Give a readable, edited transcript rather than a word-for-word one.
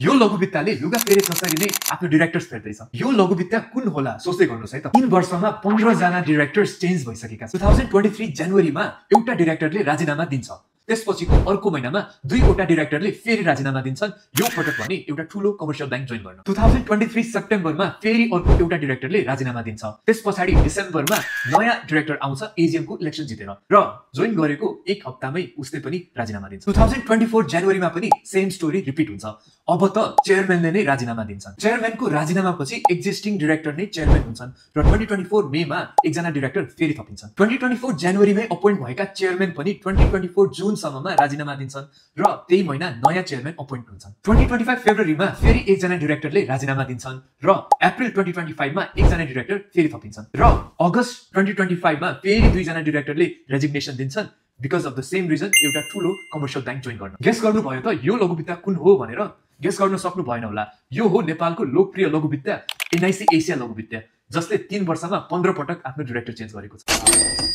यो लघुवित्तले लुगा फेरे जसरी नै आफ्नो डिरेक्टर्स फेर्दैछ। यो लघुवित्त कुन होला सोच्दै गर्नुहोस् है त। 3 वर्षमा 15 जना डिरेक्टर्स चेन्ज भइसकेका छन्। 2023 जनवरीमा एउटा डिरेक्टरले राजीनामा दिन्छ। त्यसपछिको अर्को महिनामा 2 वटा डिरेक्टरले फेरि राजीनामा दिन्छन्। यो पटक भने एउटा ठूलो कमर्सियल बैंक जोइन गर्न। 2023 सेप्टेम्बरमा फेरि अर्को एउटा डिरेक्टरले राजीनामा दिन्छ। त्यसपछि डिसेम्बरमा नयाँ डिरेक्टर आउँछ एजीएम को इलेक्सन जितेर र जोइन गरेको 1 हप्तामै उसले पनि राजीनामा दिन्छ। 2024 जनवरीमा पनि सेम स्टोरी रिपिट हुन्छ। अब त चेयरम्यानले नै राजीनामा दिन्छन्। चेयरम्यानको राजीनामापछि एक्जिस्टिङ डिरेक्टर नै चेयरम्यान हुन्छन् र 2024 मेमा एकजना डिरेक्टर फेरि थपिन्छन्। 2024 जनवरीमै अपोइन्ट भएका चेयरम्यान पनि 2024 जुन सम्ममा राजीनामा दिन्छन् र त्यही महिना नयाँ चेयरम्यान अपोइन्ट हुन्छन्। 2025 फेब्रुअरीमा फेरि एकजना डिरेक्टरले राजीनामा दिन्छन् र अप्रिल 2025 मा एकजना डिरेक्टर फेरि थपिन्छन् र अगस्त 2025 मा फेरि 2 जना डिरेक्टरले रेजिग्नेसन दिन्छन् because of the same reason, एउटा ठूलो कमर्सियल बैंक जोइन गर्न। गेस गर्नु भयो त यो लघुवित्त कुन हो भनेर? गेस गर्न सक्नु भएन होला। यो हो नेपालको लोकप्रिय लघुवित्त एनआईसी एसिया लघुवित्त, जसले 3 वर्षमा 15 पटक आफ्नो डिरेक्टर चेन्ज गरेको छ।